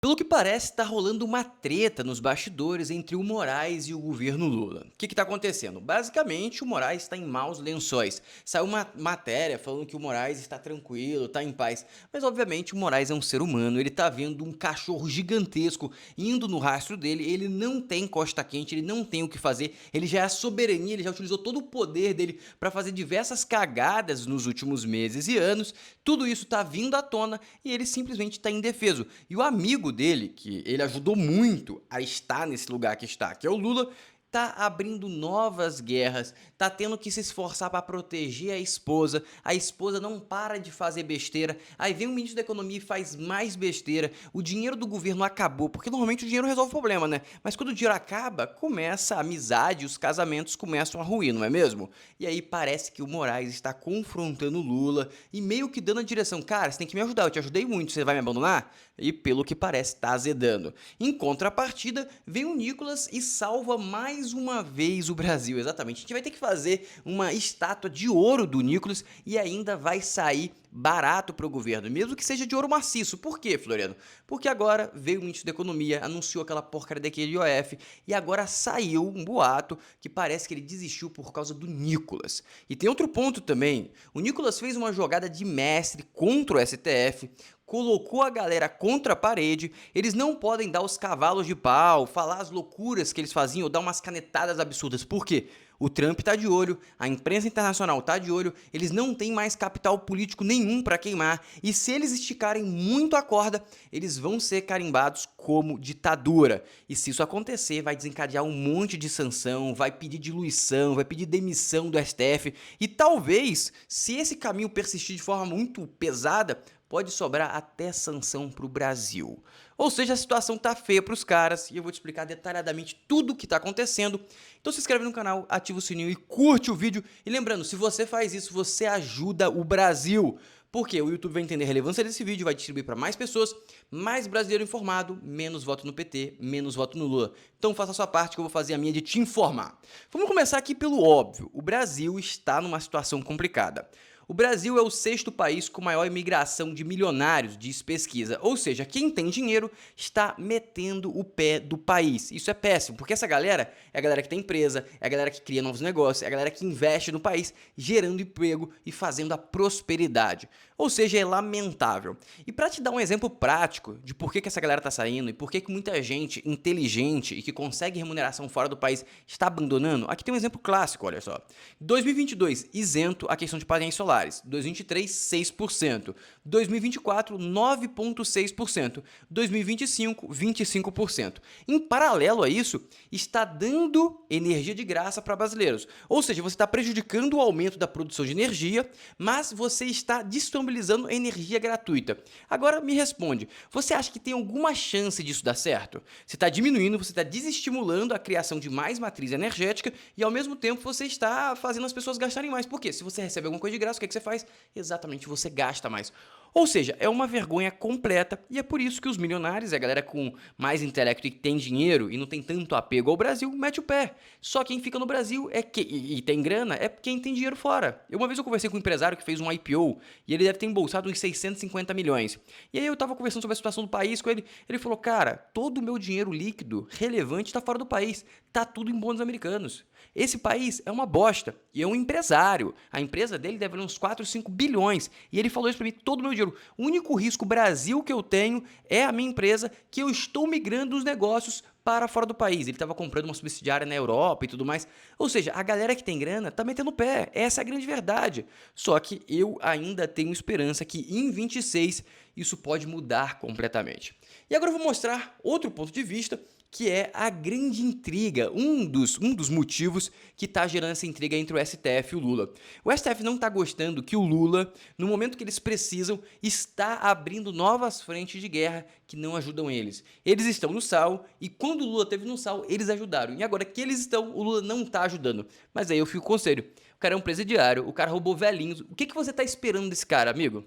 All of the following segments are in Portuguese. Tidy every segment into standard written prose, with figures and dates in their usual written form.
Pelo que parece, está rolando uma treta nos bastidores entre o Moraes e o governo Lula. O que está acontecendo? Basicamente, o Moraes está em maus lençóis. Saiu uma matéria falando que o Moraes está tranquilo, está em paz. Mas, obviamente, o Moraes é um ser humano, ele está vendo um cachorro gigantesco indo no rastro dele, ele não tem costa quente, ele não tem o que fazer, ele já é a soberania, ele já utilizou todo o poder dele para fazer diversas cagadas nos últimos meses e anos. Tudo isso está vindo à tona e ele simplesmente está indefeso. E o amigo dele, que ele ajudou muito a estar nesse lugar que está, que é o Lula, tá abrindo novas guerras, tá tendo que se esforçar para proteger a esposa não para de fazer besteira, aí vem o ministro da economia e faz mais besteira, o dinheiro do governo acabou, porque normalmente o dinheiro resolve o problema, né? Mas quando o dinheiro acaba, começa a amizade, os casamentos começam a ruir, não é mesmo? E aí parece que o Moraes está confrontando o Lula e meio que dando a direção, cara, você tem que me ajudar, eu te ajudei muito, você vai me abandonar? E pelo que parece, tá azedando. Em contrapartida, vem o Nicolas e salva mais uma vez o Brasil, exatamente. A gente vai ter que fazer uma estátua de ouro do Nicolas e ainda vai sair barato para o governo, mesmo que seja de ouro maciço. Por quê, Floriano? Porque agora veio o ministro da Economia, anunciou aquela porcaria daquele IOF e agora saiu um boato que parece que ele desistiu por causa do Nicolas. E tem outro ponto também, o Nicolas fez uma jogada de mestre contra o STF, colocou a galera contra a parede, eles não podem dar os cavalos de pau, falar as loucuras que eles faziam ou dar umas canetadas absurdas. Por quê? O Trump tá de olho, a imprensa internacional tá de olho, eles não têm mais capital político nenhum para queimar e se eles esticarem muito a corda, eles vão ser carimbados como ditadura. E se isso acontecer, vai desencadear um monte de sanção, vai pedir diluição, vai pedir demissão do STF e talvez, se esse caminho persistir de forma muito pesada, pode sobrar até sanção para o Brasil. Ou seja, a situação tá feia para os caras e eu vou te explicar detalhadamente tudo o que está acontecendo. Então se inscreve no canal, ativa o sininho e curte o vídeo. E lembrando, se você faz isso, você ajuda o Brasil. Porque o YouTube vai entender a relevância desse vídeo, vai distribuir para mais pessoas, mais brasileiro informado, menos voto no PT, menos voto no Lula. Então faça a sua parte que eu vou fazer a minha de te informar. Vamos começar aqui pelo óbvio. O Brasil está numa situação complicada. O Brasil é o sexto país com maior imigração de milionários, diz pesquisa. Ou seja, quem tem dinheiro está metendo o pé do país. Isso é péssimo, porque essa galera é a galera que tem empresa, é a galera que cria novos negócios, é a galera que investe no país, gerando emprego e fazendo a prosperidade. Ou seja, é lamentável. E para te dar um exemplo prático de por que essa galera está saindo e por que muita gente inteligente e que consegue remuneração fora do país está abandonando, aqui tem um exemplo clássico, olha só. 2022, isento a questão de painéis solares. 2023, 6%. 2024, 9,6%. 2025, 25%. Em paralelo a isso, está dando energia de graça para brasileiros. Ou seja, você está prejudicando o aumento da produção de energia, mas você está disponibilizando energia gratuita. Agora me responde, você acha que tem alguma chance disso dar certo? Você está diminuindo, você está desestimulando a criação de mais matriz energética e ao mesmo tempo você está fazendo as pessoas gastarem mais. Por quê? Se você recebe alguma coisa de graça, o que você faz? Exatamente, você gasta mais. Ou seja, é uma vergonha completa e é por isso que os milionários, a galera com mais intelecto e que tem dinheiro e não tem tanto apego ao Brasil, mete o pé. Só quem fica no Brasil e tem grana é quem tem dinheiro fora. Uma vez eu conversei com um empresário que fez um IPO e ele deve ter embolsado uns 650 milhões. E aí eu tava conversando sobre a situação do país com ele, ele falou, cara, todo o meu dinheiro líquido, relevante, está fora do país, tá tudo em bônus americanos. Esse país é uma bosta e é um empresário. A empresa dele deve valer uns 4, 5 bilhões. E ele falou isso para mim, todo o meu dinheiro. O único risco Brasil que eu tenho é a minha empresa que eu estou migrando os negócios para fora do país. Ele estava comprando uma subsidiária na Europa e tudo mais. Ou seja, a galera que tem grana tá metendo o pé. Essa é a grande verdade. Só que eu ainda tenho esperança que em 26 isso pode mudar completamente. E agora eu vou mostrar outro ponto de vista que é a grande intriga, um dos motivos que está gerando essa intriga entre o STF e o Lula. O STF não está gostando que o Lula, no momento que eles precisam, está abrindo novas frentes de guerra que não ajudam eles. Eles estão no sal e quando o Lula esteve no sal, eles ajudaram. E agora que eles estão, o Lula não está ajudando. Mas aí eu fico com o conselho. O cara é um presidiário, o cara roubou velhinhos. O que você está esperando desse cara, amigo?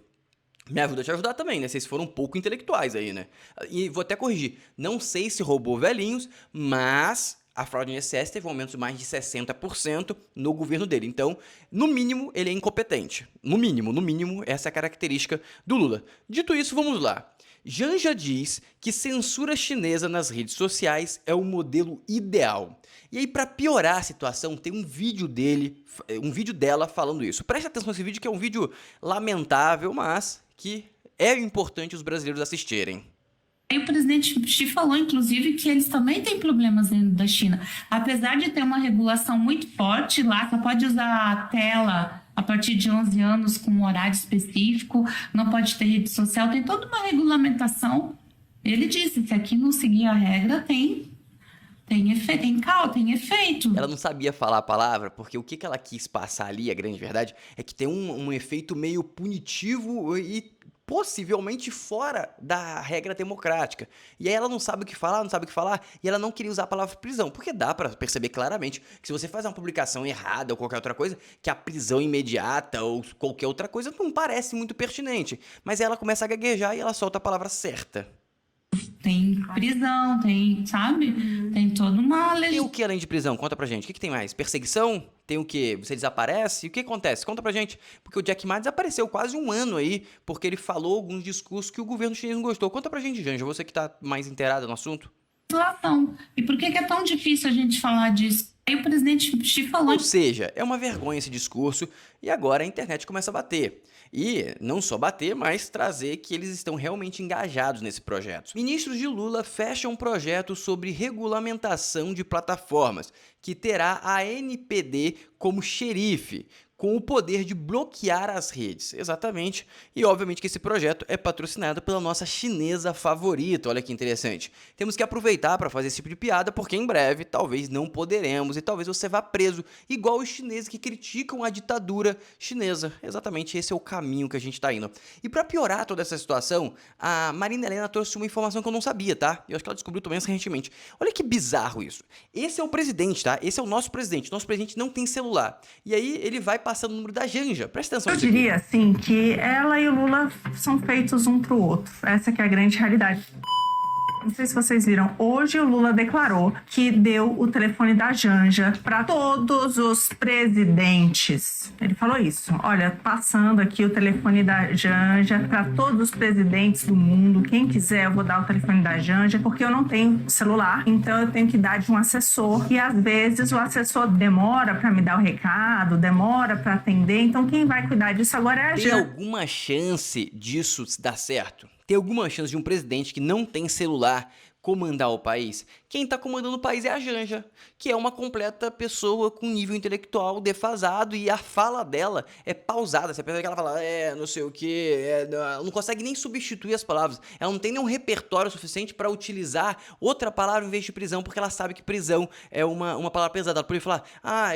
Me ajuda a te ajudar também, né? Vocês foram um pouco intelectuais aí, né? E vou até corrigir. Não sei se roubou velhinhos, mas a fraude no INSS teve um aumento de mais de 60% no governo dele. Então, no mínimo, ele é incompetente. No mínimo, essa é a característica do Lula. Dito isso, vamos lá. Janja diz que censura chinesa nas redes sociais é o modelo ideal. E aí, para piorar a situação, tem um vídeo dela falando isso. Preste atenção nesse vídeo, que é um vídeo lamentável, mas que é importante os brasileiros assistirem. E o presidente Xi falou, inclusive, que eles também têm problemas dentro da China. Apesar de ter uma regulação muito forte lá, só pode usar a tela a partir de 11 anos com um horário específico, não pode ter rede social, tem toda uma regulamentação. Ele disse que aqui não seguir a regra tem efeito. Ela não sabia falar a palavra, porque o que ela quis passar ali, a grande verdade, é que tem um efeito meio punitivo e possivelmente fora da regra democrática. E aí ela não sabe o que falar, e ela não queria usar a palavra prisão, porque dá pra perceber claramente que se você faz uma publicação errada ou qualquer outra coisa, que a prisão imediata ou qualquer outra coisa não parece muito pertinente. Mas aí ela começa a gaguejar e ela solta a palavra certa. Tem prisão, sabe? Tem toda uma Tem o legislação. que além de prisão? Conta pra gente. O que tem mais? Perseguição? Tem o que? Você desaparece? O que acontece? Conta pra gente. Porque o Jack Ma desapareceu quase um ano aí, porque ele falou alguns discursos que o governo chinês não gostou. Conta pra gente, Janja, você que tá mais inteirada no assunto. E por que é tão difícil a gente falar disso? Aí o presidente Xi falou. Ou seja, é uma vergonha esse discurso e agora a internet começa a bater. E não só bater, mas trazer que eles estão realmente engajados nesse projeto. Ministros de Lula fecham um projeto sobre regulamentação de plataformas, que terá a ANPD como xerife, com o poder de bloquear as redes. Exatamente. E obviamente que esse projeto é patrocinado pela nossa chinesa favorita. Olha que interessante. Temos que aproveitar para fazer esse tipo de piada, porque em breve talvez não poderemos e talvez você vá preso, igual os chineses que criticam a ditadura chinesa. Exatamente, esse é o caminho que a gente está indo. E para piorar toda essa situação, a Marina Helena trouxe uma informação que eu não sabia, tá? Eu acho que ela descobriu também recentemente. Olha que bizarro isso. Esse é o presidente, tá? Esse é o nosso presidente. Nosso presidente não tem celular. E aí ele vai passando o número da Janja. Presta atenção nisso aqui. Eu diria, assim, que ela e o Lula são feitos um pro outro. Essa que é a grande realidade. Não sei se vocês viram, hoje o Lula declarou que deu o telefone da Janja para todos os presidentes. Ele falou isso. Olha, passando aqui o telefone da Janja para todos os presidentes do mundo. Quem quiser, eu vou dar o telefone da Janja, porque eu não tenho celular, então eu tenho que dar de um assessor. E às vezes o assessor demora para me dar o recado, demora para atender. Então quem vai cuidar disso agora é a Tem Janja. alguma chance disso dar certo? Tem alguma chance de um presidente que não tem celular comandar o país? Quem está comandando o país é a Janja, que é uma completa pessoa com nível intelectual defasado e a fala dela é pausada. Você pensa que ela fala, não sei o que, ela não consegue nem substituir as palavras. Ela não tem nenhum repertório suficiente para utilizar outra palavra em vez de prisão, porque ela sabe que prisão é uma palavra pesada. Ela pode falar,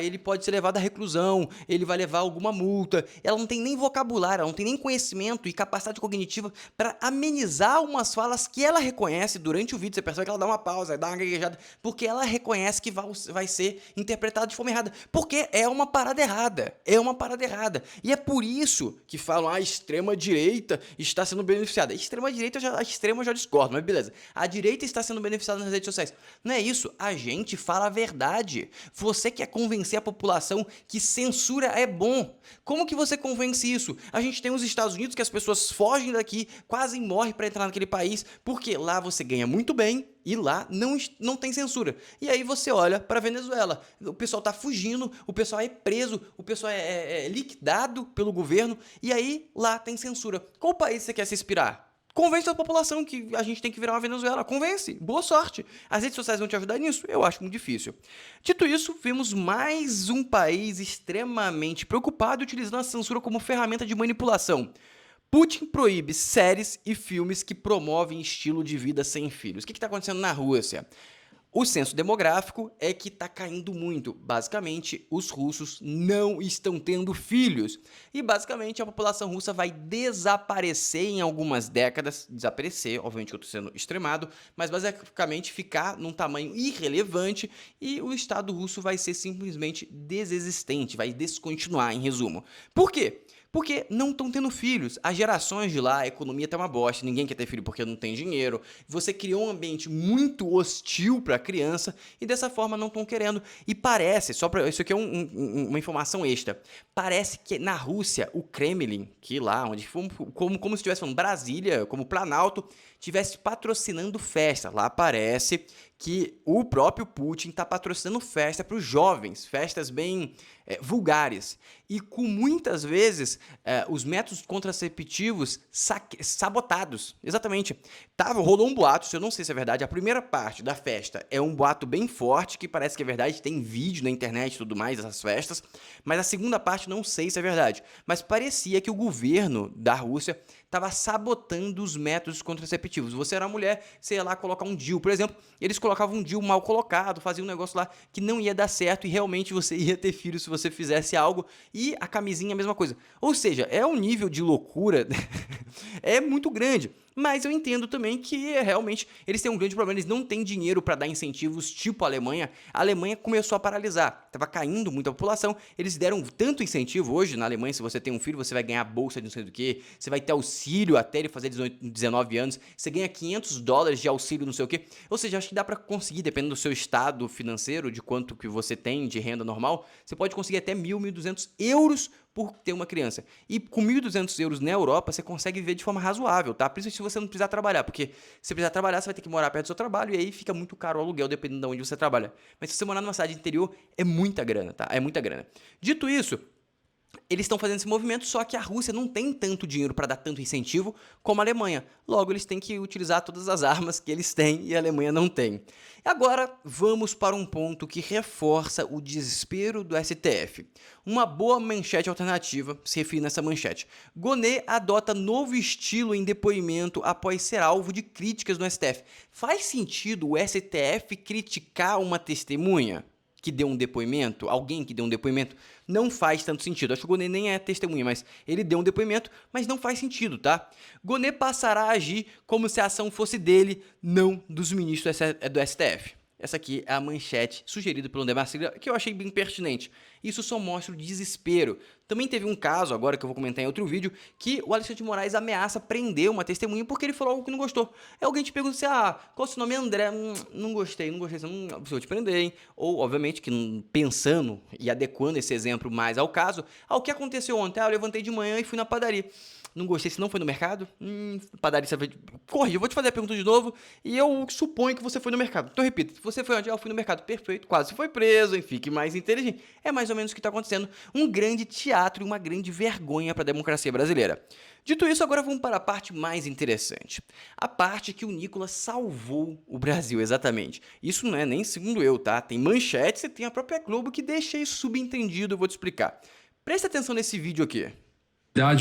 ele pode ser levado à reclusão, ele vai levar alguma multa. Ela não tem nem vocabulário, ela não tem nem conhecimento e capacidade cognitiva para amenizar umas falas que ela reconhece durante o vídeo. Você percebe que ela dá uma pausa, dá uma gaguejada, porque ela reconhece que vai ser interpretada de forma errada, porque é uma parada errada, e é por isso que falam, a extrema-direita está sendo beneficiada. A extrema eu já discordo, mas beleza, a direita está sendo beneficiada nas redes sociais. Não é isso, a gente fala a verdade. Você quer convencer a população que censura é bom. Como que você convence isso? A gente tem os Estados Unidos, que as pessoas fogem daqui, quase morrem para entrar naquele país, porque lá você ganha muito bem, e lá não tem censura. E aí você olha para Venezuela, o pessoal tá fugindo, o pessoal é preso, o pessoal é liquidado pelo governo, e aí lá tem censura. Qual país você quer se inspirar? Convence a população que a gente tem que virar uma Venezuela. Convence. Boa sorte. As redes sociais vão te ajudar nisso? Eu acho muito difícil. Dito isso, vemos mais um país extremamente preocupado utilizando a censura como ferramenta de manipulação. Putin proíbe séries e filmes que promovem estilo de vida sem filhos. O que está acontecendo na Rússia? O censo demográfico é que está caindo muito. Basicamente, os russos não estão tendo filhos. E basicamente a população russa vai desaparecer em algumas décadas. Desaparecer, obviamente eu estou sendo extremado, mas basicamente ficar num tamanho irrelevante e o Estado russo vai ser simplesmente desexistente, vai descontinuar, em resumo. Por quê? Porque não estão tendo filhos. As gerações de lá, a economia tá uma bosta, ninguém quer ter filho porque não tem dinheiro. Você criou um ambiente muito hostil para a criança e dessa forma não estão querendo. E parece, isso aqui é uma informação extra, parece que na Rússia, o Kremlin, que lá onde como se estivesse falando Brasília, como Planalto, estivesse patrocinando festa. Lá parece que o próprio Putin está patrocinando festa para os jovens, festas bem vulgares. E com muitas vezes os métodos contraceptivos sabotados. Exatamente. Rolou um boato, eu não sei se é verdade, a primeira parte da festa é um boato bem forte, que parece que é verdade, tem vídeo na internet e tudo mais dessas festas, mas a segunda parte não sei se é verdade. Mas parecia que o governo da Rússia estava sabotando os métodos contraceptivos. Você era mulher, você ia lá colocar um DIU, por exemplo, eles colocavam um DIU mal colocado, faziam um negócio lá que não ia dar certo e realmente você ia ter filho se você fizesse algo, e a camisinha a mesma coisa. Ou seja, é um nível de loucura é muito grande. Mas eu entendo também que realmente eles têm um grande problema, eles não têm dinheiro para dar incentivos tipo a Alemanha. A Alemanha começou a paralisar, estava caindo muito a população, eles deram tanto incentivo hoje na Alemanha, se você tem um filho, você vai ganhar bolsa de não sei do que, você vai ter auxílio até ele fazer 19 anos, você ganha $500 de auxílio não sei o que, ou seja, acho que dá para conseguir, dependendo do seu estado financeiro, de quanto que você tem de renda normal, você pode conseguir até 1.200 euros por ter uma criança. E com 1.200 euros na Europa, você consegue viver de forma razoável, tá? Principalmente se você não precisar trabalhar, porque se precisar trabalhar, você vai ter que morar perto do seu trabalho e aí fica muito caro o aluguel, dependendo de onde você trabalha. Mas se você morar numa cidade interior, é muita grana, tá? É muita grana. Dito isso, eles estão fazendo esse movimento, só que a Rússia não tem tanto dinheiro para dar tanto incentivo como a Alemanha. Logo, eles têm que utilizar todas as armas que eles têm e a Alemanha não tem. Agora, vamos para um ponto que reforça o desespero do STF. Uma boa manchete alternativa se refere nessa manchete. Gonê adota novo estilo em depoimento após ser alvo de críticas no STF. Faz sentido o STF criticar uma testemunha que deu um depoimento, alguém que deu um depoimento? Não faz tanto sentido. Acho que o Gonê nem é testemunha, mas ele deu um depoimento, mas não faz sentido, tá? Gonê passará a agir como se a ação fosse dele, não dos ministros do STF. Essa aqui é a manchete sugerida pelo André Marcílio, que eu achei bem pertinente. Isso só mostra o desespero. Também teve um caso, agora que eu vou comentar em outro vídeo, que o Alexandre de Moraes ameaça prender uma testemunha porque ele falou algo que não gostou. Aí alguém te pergunta assim, qual é o seu nome? André. Não gostei, vou te prender, hein? Ou, obviamente, que pensando e adequando esse exemplo mais ao caso, o que aconteceu ontem? Eu levantei de manhã e fui na padaria. Não gostei, se não foi no mercado? Padaria, você vai... Corre, eu vou te fazer a pergunta de novo e eu suponho que você foi no mercado. Então, repito, você foi onde? Eu fui no mercado. Perfeito, quase foi preso, enfim, fique mais inteligente. É mais ou menos o que está acontecendo. Um grande teatro e uma grande vergonha para a democracia brasileira. Dito isso, agora vamos para a parte mais interessante. A parte que o Nicolas salvou o Brasil, exatamente. Isso não é nem segundo eu, tá? Tem manchetes e tem a própria Globo que deixa isso subentendido, eu vou te explicar. Presta atenção nesse vídeo aqui.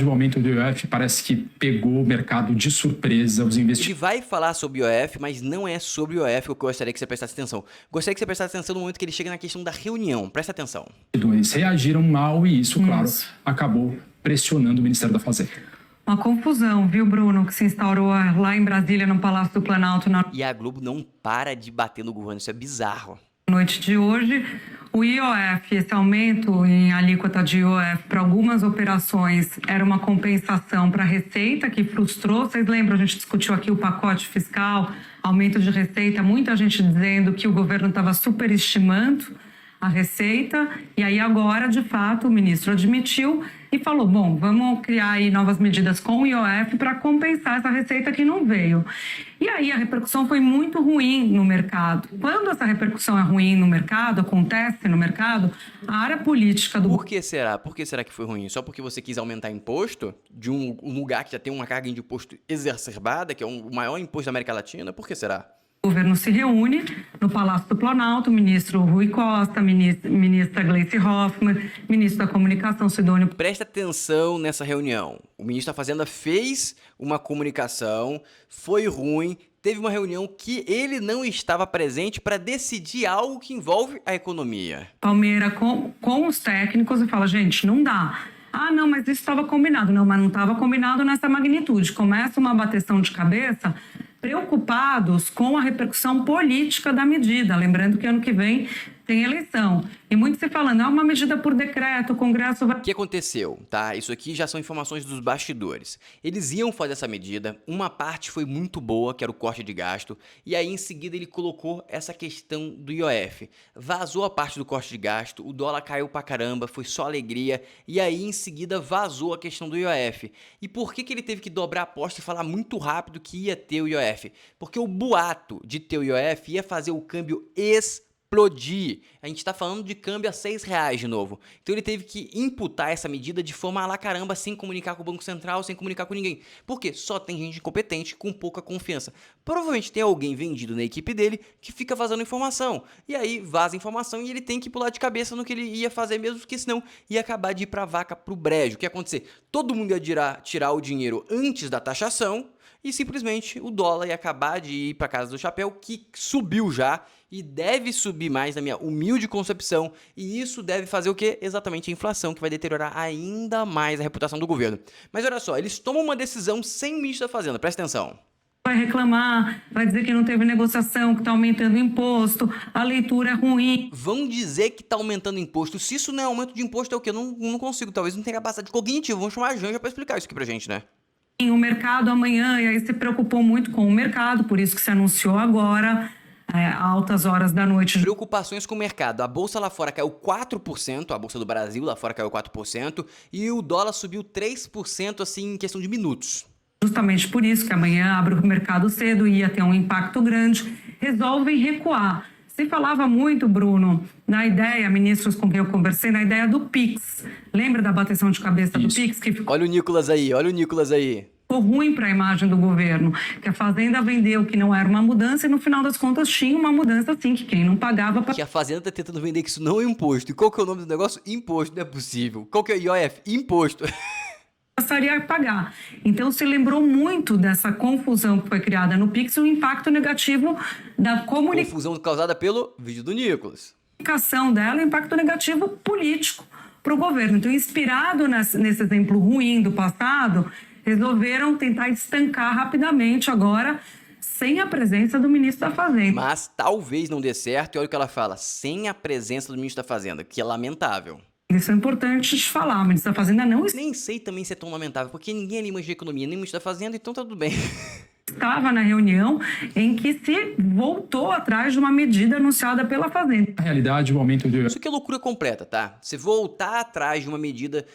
O aumento do IOF parece que pegou o mercado de surpresa. Os investidores. Ele vai falar sobre o IOF, mas não é sobre o IOF que eu gostaria que você prestasse atenção. Gostaria que você prestasse atenção no momento que ele chega na questão da reunião. Presta atenção. Eles reagiram mal e isso, claro, acabou pressionando o Ministério da Fazenda. Uma confusão, viu, Bruno, que se instaurou lá em Brasília, no Palácio do Planalto. E a Globo não para de bater no governo, isso é bizarro. Noite de hoje, o IOF, esse aumento em alíquota de IOF para algumas operações era uma compensação para a Receita, que frustrou. Vocês lembram, a gente discutiu aqui o pacote fiscal, aumento de receita, muita gente dizendo que o governo estava superestimando a Receita, e aí agora, de fato, o ministro admitiu e falou, bom, vamos criar aí novas medidas com o IOF para compensar essa receita que não veio. E aí a repercussão foi muito ruim no mercado. Quando essa repercussão é ruim no mercado, acontece no mercado, a área política do... Por que será? Por que será que foi ruim? Só porque você quis aumentar imposto de um lugar que já tem uma carga de imposto exacerbada, que é o maior imposto da América Latina? Por que será? O governo se reúne no Palácio do Planalto, o ministro Rui Costa, ministra Gleice Hoffmann, ministro da Comunicação, Sidônio... Presta atenção nessa reunião. O ministro da Fazenda fez uma comunicação, foi ruim, teve uma reunião que ele não estava presente para decidir algo que envolve a economia. Palmeira com os técnicos e fala, gente, não dá. Não, mas isso estava combinado. Não, mas não estava combinado nessa magnitude. Começa uma bateção de cabeça... preocupados com a repercussão política da medida. Lembrando que ano que vem tem eleição. E muito se falando, é uma medida por decreto, o Congresso vai... O que aconteceu, tá? Isso aqui já são informações dos bastidores. Eles iam fazer essa medida, uma parte foi muito boa, que era o corte de gasto, e aí em seguida ele colocou essa questão do IOF. Vazou a parte do corte de gasto, o dólar caiu pra caramba, foi só alegria, e aí em seguida vazou a questão do IOF. E por que ele teve que dobrar a aposta e falar muito rápido que ia ter o IOF? Porque o boato de ter o IOF ia fazer o câmbio explodir. A gente tá falando de câmbio a R$6 de novo. Então ele teve que imputar essa medida de forma a lá caramba, sem comunicar com o Banco Central, sem comunicar com ninguém. Por quê? Só tem gente incompetente com pouca confiança. Provavelmente tem alguém vendido na equipe dele que fica vazando informação. E aí vaza informação e ele tem que pular de cabeça no que ele ia fazer mesmo, porque senão ia acabar de ir pra vaca pro brejo. O que ia acontecer? Todo mundo ia tirar o dinheiro antes da taxação e simplesmente o dólar ia acabar de ir para casa do chapéu, que subiu já e deve subir mais na minha humilde concepção, e isso deve fazer o quê? Exatamente a inflação, que vai deteriorar ainda mais a reputação do governo. Mas olha só, eles tomam uma decisão sem o ministro da Fazenda, presta atenção. Vai reclamar, vai dizer que não teve negociação, que está aumentando o imposto, a leitura é ruim. Vão dizer que está aumentando imposto. Se isso não é aumento de imposto, é o quê? Eu não consigo, talvez não tenha capacidade cognitiva. Vamos chamar a Janja para explicar isso aqui pra gente, né? O mercado amanhã, e aí se preocupou muito com o mercado, por isso que se anunciou agora, altas horas da noite. Preocupações com o mercado. A bolsa lá fora caiu 4%, a bolsa do Brasil lá fora caiu 4%, e o dólar subiu 3% assim em questão de minutos. Justamente por isso que amanhã abre o mercado cedo, ia ter um impacto grande, resolvem recuar. Se falava muito, Bruno, na ideia, ministros com quem eu conversei, na ideia do PIX. Lembra da bateção de cabeça do PIX? Que ficou... Olha o Nicolas aí, olha o Nicolas aí. Ficou ruim para a imagem do governo, que a Fazenda vendeu que não era uma mudança e no final das contas tinha uma mudança sim, que quem não pagava... Que a Fazenda tá tentando vender que isso não é imposto. E qual que é o nome do negócio? Imposto, não é possível. Qual que é o IOF? Imposto. Passaria a pagar. Então se lembrou muito dessa confusão que foi criada no PIX e o impacto negativo da Confusão causada pelo vídeo do Nicolas. Comunicação dela, impacto negativo político para o governo. Então, inspirado nesse exemplo ruim do passado, resolveram tentar estancar rapidamente agora, sem a presença do ministro da Fazenda. Mas talvez não dê certo, e olha o que ela fala, sem a presença do ministro da Fazenda, que é lamentável. Isso é importante de falar, o ministro da Fazenda não Nem sei também se é tão lamentável, porque ninguém ali manja de economia, nem o ministro da Fazenda, então tá tudo bem. estava na reunião em que se voltou atrás de uma medida anunciada pela Fazenda. Na realidade, o aumento de... Isso que é loucura completa, tá? Você voltar atrás de uma medida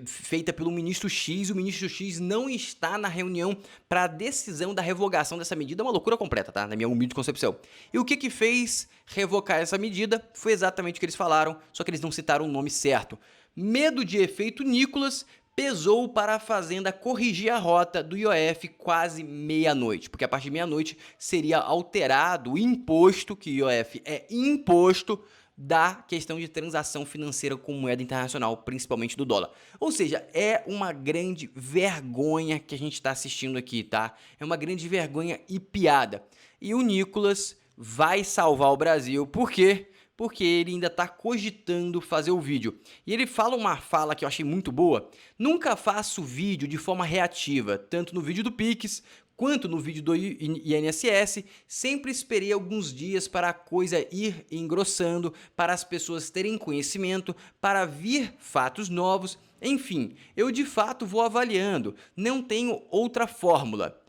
feita pelo ministro X, o ministro X não está na reunião para a decisão da revogação dessa medida, é uma loucura completa, tá? Na minha humilde concepção. E o que fez revocar essa medida foi exatamente o que eles falaram, só que eles não citaram o nome certo. Medo de efeito Nicolas pesou para a Fazenda corrigir a rota do IOF quase meia-noite, porque a partir de meia-noite seria alterado o imposto, que o IOF é imposto, da questão de transação financeira com moeda internacional, principalmente do dólar. Ou seja, é uma grande vergonha que a gente está assistindo aqui, tá? É uma grande vergonha e piada. E o Nicolas vai salvar o Brasil, por quê? Porque ele ainda está cogitando fazer o vídeo. E ele fala uma fala que eu achei muito boa. Nunca faço vídeo de forma reativa, tanto no vídeo do Pix, quanto no vídeo do INSS. Sempre esperei alguns dias para a coisa ir engrossando, para as pessoas terem conhecimento, para vir fatos novos. Enfim, eu de fato vou avaliando. Não tenho outra fórmula.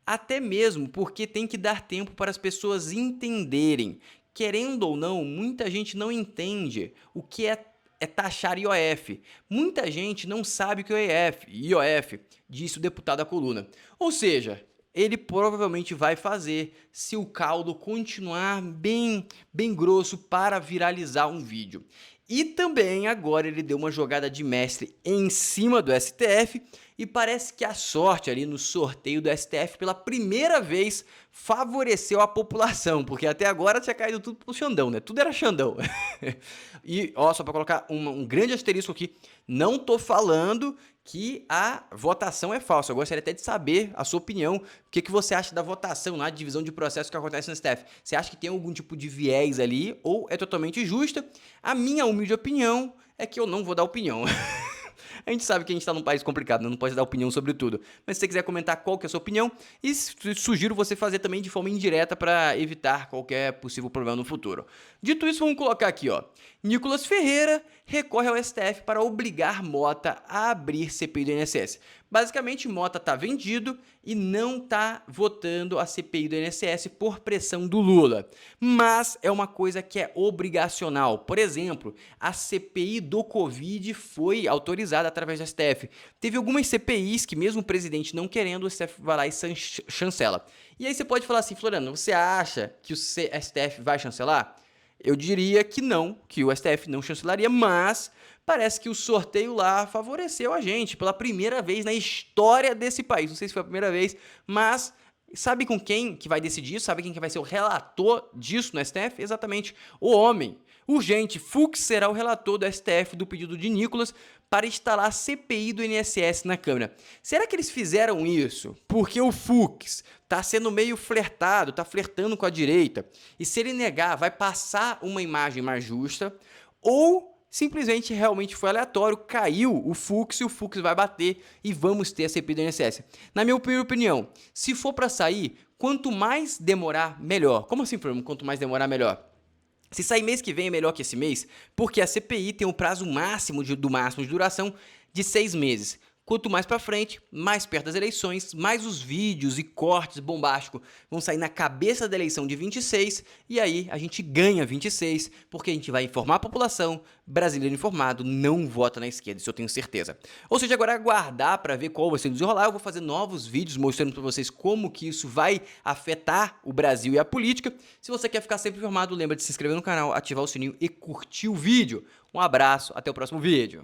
Até mesmo porque tem que dar tempo para as pessoas entenderem. Querendo ou não, muita gente não entende o que é taxar IOF. Muita gente não sabe o que é IOF, disse o deputado da coluna. Ou seja, ele provavelmente vai fazer se o caldo continuar bem grosso para viralizar um vídeo. E também agora ele deu uma jogada de mestre em cima do STF e parece que a sorte ali no sorteio do STF pela primeira vez favoreceu a população, porque até agora tinha caído tudo pro Xandão, né? Tudo era Xandão. E, ó, só para colocar um grande asterisco aqui, não tô falando que a votação é falsa. Eu gostaria até de saber a sua opinião. O que você acha da votação na divisão de processo que acontece no STF? Você acha que tem algum tipo de viés ali ou é totalmente justa? A minha humilde opinião é que eu não vou dar opinião. A gente sabe que a gente tá num país complicado, né? Não pode dar opinião sobre tudo. Mas se você quiser comentar qual que é a sua opinião, e sugiro você fazer também de forma indireta para evitar qualquer possível problema no futuro. Dito isso, vamos colocar aqui, ó. Nicolas Ferreira recorre ao STF para obrigar Mota a abrir CPI do INSS. Basicamente, Mota está vendido e não está votando a CPI do INSS por pressão do Lula. Mas é uma coisa que é obrigacional. Por exemplo, a CPI do Covid foi autorizada através do STF. Teve algumas CPIs que mesmo o presidente não querendo, o STF vai lá e chancela. E aí você pode falar assim, Floriano, você acha que o STF vai chancelar? Eu diria que não, que o STF não chancelaria, mas parece que o sorteio lá favoreceu a gente pela primeira vez na história desse país. Não sei se foi a primeira vez, mas sabe com quem que vai decidir isso? Sabe quem que vai ser o relator disso no STF? Exatamente, o homem. Urgente, Fux será o relator do STF do pedido de Nicolas para instalar a CPI do INSS na Câmara. Será que eles fizeram isso porque o Fux está sendo meio flertado, está flertando com a direita, e se ele negar, vai passar uma imagem mais justa, ou simplesmente realmente foi aleatório, caiu o Fux e o Fux vai bater e vamos ter a CPI do INSS? Na minha opinião, se for para sair, quanto mais demorar, melhor. Como assim, Bruno? Quanto mais demorar, melhor? Se sair mês que vem é melhor que esse mês, porque a CPI tem um prazo máximo de duração de 6 meses. Quanto mais para frente, mais perto das eleições, mais os vídeos e cortes bombásticos vão sair na cabeça da eleição de 26, e aí a gente ganha 26, porque a gente vai informar a população, brasileiro informado não vota na esquerda, isso eu tenho certeza. Ou seja, agora aguardar para ver qual vai ser o desenrolar, eu vou fazer novos vídeos mostrando para vocês como que isso vai afetar o Brasil e a política. Se você quer ficar sempre informado, lembra de se inscrever no canal, ativar o sininho e curtir o vídeo. Um abraço, até o próximo vídeo.